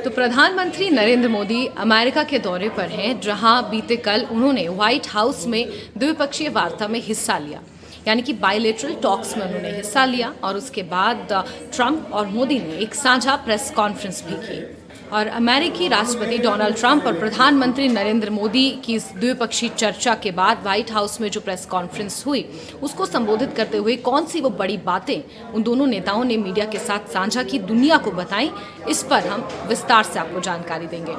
तो प्रधानमंत्री नरेंद्र मोदी अमेरिका के दौरे पर हैं, जहां बीते कल उन्होंने व्हाइट हाउस में द्विपक्षीय वार्ता में हिस्सा लिया, यानी कि बायलैटरल टॉक्स में उन्होंने हिस्सा लिया। और उसके बाद ट्रंप और मोदी ने एक साझा प्रेस कॉन्फ्रेंस भी की। और अमेरिकी राष्ट्रपति डोनाल्ड ट्रंप और प्रधानमंत्री नरेंद्र मोदी की इस द्विपक्षीय चर्चा के बाद व्हाइट हाउस में जो प्रेस कॉन्फ्रेंस हुई, उसको संबोधित करते हुए कौन सी वो बड़ी बातें उन दोनों नेताओं ने मीडिया के साथ साझा की, दुनिया को बताई, इस पर हम विस्तार से आपको जानकारी देंगे।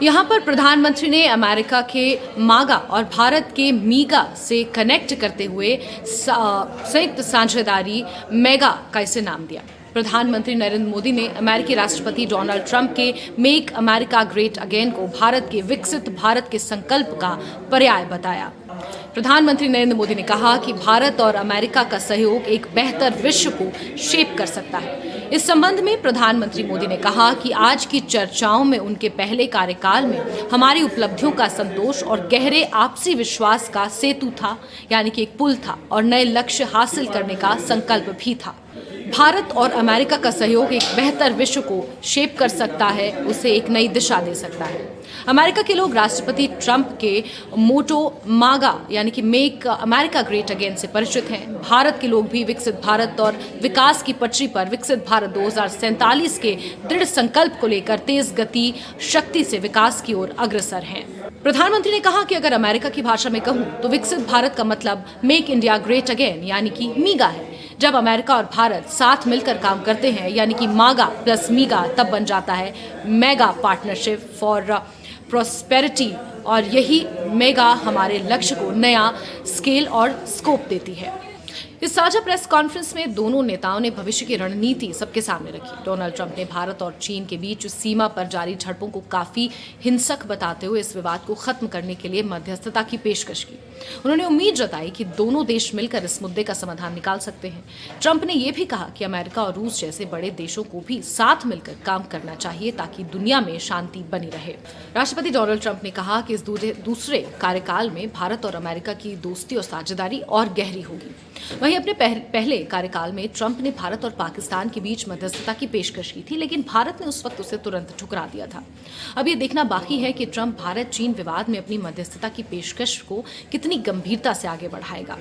यहाँ पर प्रधानमंत्री ने अमेरिका के मागा और भारत के मीगा से कनेक्ट करते हुए संयुक्त साझेदारी मेगा का इसे नाम दिया। प्रधानमंत्री नरेंद्र मोदी ने अमेरिकी राष्ट्रपति डोनाल्ड ट्रंप के मेक अमेरिका ग्रेट अगेन को भारत के विकसित भारत के संकल्प का पर्याय बताया। प्रधानमंत्री नरेंद्र मोदी ने कहा कि भारत और अमेरिका का सहयोग एक बेहतर विश्व को शेप कर सकता है। इस संबंध में प्रधानमंत्री मोदी ने कहा कि आज की चर्चाओं में उनके पहले कार्यकाल में हमारी उपलब्धियों का संतोष और गहरे आपसी विश्वास का सेतु था, यानी कि एक पुल था, और नए लक्ष्य हासिल करने का संकल्प भी था। भारत और अमेरिका का सहयोग एक बेहतर विश्व को शेप कर सकता है, उसे एक नई दिशा दे सकता है। अमेरिका के लोग राष्ट्रपति ट्रंप के मोटो मागा यानी कि मेक अमेरिका ग्रेट अगेन से परिचित हैं। भारत के लोग भी विकसित भारत और विकास की पटरी पर विकसित भारत 2047 के दृढ़ संकल्प को लेकर तेज गति शक्ति से विकास की ओर अग्रसर हैं। प्रधानमंत्री ने कहा कि अगर अमेरिका की भाषा में कहूं तो विकसित भारत का मतलब मेक इंडिया ग्रेट अगेन यानी कि मीगा है। जब अमेरिका और भारत साथ मिलकर काम करते हैं, यानी कि मागा प्लस मीगा, तब बन जाता है मेगा पार्टनरशिप फॉर प्रॉस्पेरिटी, और यही मेगा हमारे लक्ष्य को नया स्केल और स्कोप देती है। इस साझा प्रेस कॉन्फ्रेंस में दोनों नेताओं ने भविष्य की रणनीति सबके सामने रखी। डोनाल्ड ट्रंप ने भारत और चीन के बीच सीमा पर जारी झड़पों को काफी हिंसक बताते हुए इस विवाद को खत्म करने के लिए मध्यस्थता की पेशकश की। उन्होंने उम्मीद जताई कि दोनों देश मिलकर इस मुद्दे का समाधान निकाल सकते हैं। ट्रंप ने यह भी कहा कि अमेरिका और रूस जैसे बड़े देशों को भी साथ मिलकर काम करना चाहिए ताकि दुनिया में शांति बनी रहे। राष्ट्रपति डोनाल्ड ट्रंप ने कहा कि इस दूसरे कार्यकाल में भारत और अमेरिका की दोस्ती और साझेदारी और गहरी होगी। वहीं अपने पहले कार्यकाल में ट्रंप ने भारत और पाकिस्तान के बीच मध्यस्थता की पेशकश की थी, लेकिन भारत ने उस वक्त उसे तुरंत ठुकरा दिया था। अब ये देखना बाकी है कि ट्रंप भारत चीन विवाद में अपनी मध्यस्थता की पेशकश को कितनी गंभीरता से आगे बढ़ाएगा।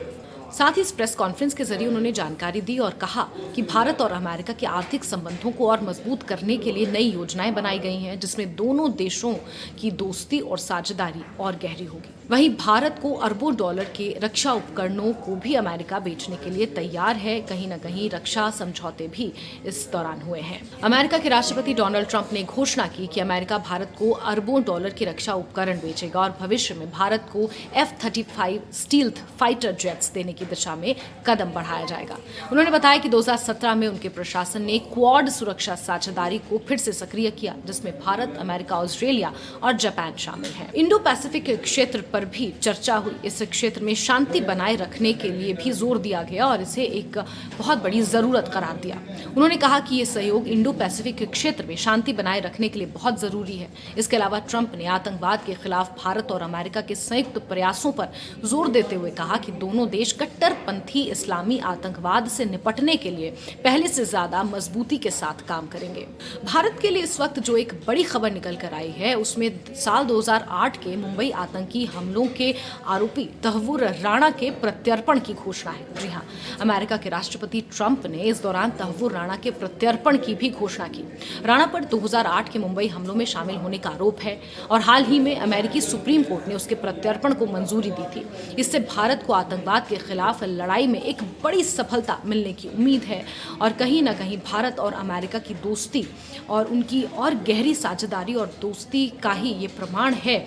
साथ ही इस प्रेस कॉन्फ्रेंस के जरिए उन्होंने जानकारी दी और कहा कि भारत और अमेरिका के आर्थिक संबंधों को और मजबूत करने के लिए नई योजनाएं बनाई गई हैं, जिसमें दोनों देशों की दोस्ती और साझेदारी और गहरी होगी। वहीं भारत को अरबों डॉलर के रक्षा उपकरणों को भी अमेरिका बेचने के लिए तैयार है। कहीं न कहीं रक्षा समझौते भी इस दौरान हुए हैं। अमेरिका के राष्ट्रपति डोनाल्ड ट्रंप ने घोषणा की कि अमेरिका भारत को अरबों डॉलर के रक्षा उपकरण बेचेगा और भविष्य में भारत को F-35 स्टील्थ फाइटर जेट्स देने की दिशा में कदम बढ़ाया जाएगा। उन्होंने बताया कि 2017 में उनके प्रशासन ने क्वाड सुरक्षा साझेदारी को फिर से सक्रिय किया, जिसमें भारत, अमेरिका, ऑस्ट्रेलिया और जापान शामिल हैं। इंडो पैसिफिक क्षेत्र पर भी चर्चा हुई। इस क्षेत्र में शांति बनाए रखने के लिए भी जोर दिया गया और इसे एक बहुत बड़ी जरूरत करार दिया। उन्होंने कहा कि ये सहयोग इंडो पैसिफिक क्षेत्र में शांति बनाए रखने के लिए बहुत जरूरी है। इसके अलावा ट्रंप ने आतंकवाद के खिलाफ भारत और अमेरिका के संयुक्त प्रयासों पर जोर देते हुए कहा कि दोनों देश कट्टरपंथी इस्लामी आतंकवाद से निपटने के लिए पहले से ज्यादा मजबूती के साथ काम करेंगे। भारत के लिए इस वक्त जो एक बड़ी खबर निकल कर आई है, उसमें साल 2008 के मुंबई आतंकी हमलों के आरोपी तहव्वुर राणा के प्रत्यर्पण की घोषणा है। जी हाँ, अमेरिका के राष्ट्रपति ट्रंप ने इस दौरान तहव्वुर राणा के प्रत्यर्पण की भी घोषणा की। राणा पर 2008 के मुंबई हमलों में शामिल होने का आरोप है और हाल ही में अमेरिकी सुप्रीम कोर्ट ने उसके प्रत्यर्पण को मंजूरी दी थी। इससे भारत को आतंकवाद के खिलाफ लड़ाई में एक बड़ी सफलता मिलने की उम्मीद है और कहीं ना कहीं भारत और अमेरिका की दोस्ती और उनकी और गहरी साझेदारी और दोस्ती का ही ये प्रमाण है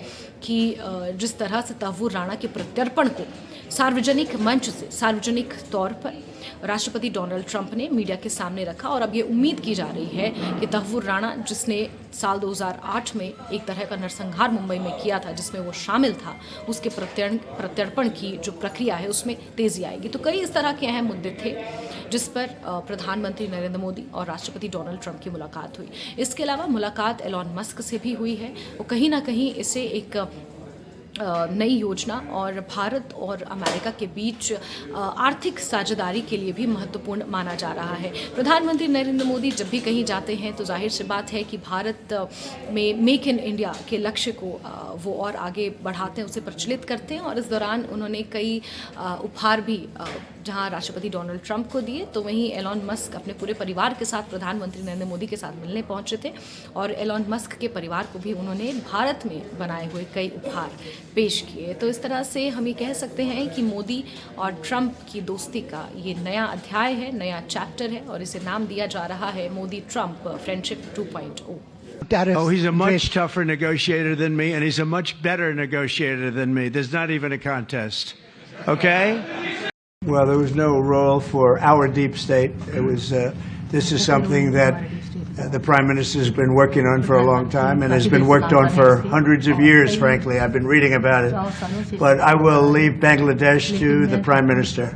कि जिस तरह से तहव्वुर राणा के प्रत्यर्पण को सार्वजनिक मंच से सार्वजनिक तौर पर राष्ट्रपति डोनाल्ड ट्रंप ने मीडिया के सामने रखा और अब ये उम्मीद की जा रही है कि तहव्वुर राणा, जिसने साल 2008 में एक तरह का नरसंहार मुंबई में किया था जिसमें वो शामिल था, उसके प्रत्यर्पण की जो प्रक्रिया है उसमें तेजी आएगी। तो कई इस तरह के अहम मुद्दे थे जिस पर प्रधानमंत्री नरेंद्र मोदी और राष्ट्रपति डोनाल्ड ट्रंप की मुलाकात हुई। इसके अलावा मुलाकात एलॉन मस्क से भी हुई है। वो कहीं ना कहीं इसे एक नई योजना और भारत और अमेरिका के बीच आर्थिक साझेदारी के लिए भी महत्वपूर्ण माना जा रहा है। प्रधानमंत्री नरेंद्र मोदी जब भी कहीं जाते हैं तो जाहिर सी बात है कि भारत में मेक इन इंडिया के लक्ष्य को वो और आगे बढ़ाते हैं, उसे प्रचलित करते हैं। और इस दौरान उन्होंने कई उपहार भी जहां राष्ट्रपति डोनाल्ड ट्रंप को दिए, तो वहीं एलॉन मस्क अपने पूरे परिवार के साथ प्रधानमंत्री नरेंद्र मोदी के साथ मिलने पहुंचे थे और एलॉन मस्क के परिवार को भी उन्होंने भारत में बनाए हुए कई उपहार पेश किए। तो इस तरह से हम ये कह सकते हैं कि मोदी और ट्रंप की दोस्ती का ये नया अध्याय है, नया चैप्टर है और इसे नाम दिया जा रहा है Modi Trump friendship 2.0। Oh, he's a much tougher negotiator than me, and he's a much better negotiator than me. There's not even a contest. Okay? Well, there was no role for our deep state. It was. This is something that the Prime Minister has been working on for a long time, and has been worked on for hundreds of years. Frankly, I've been reading about it, but I will leave Bangladesh to the Prime Minister.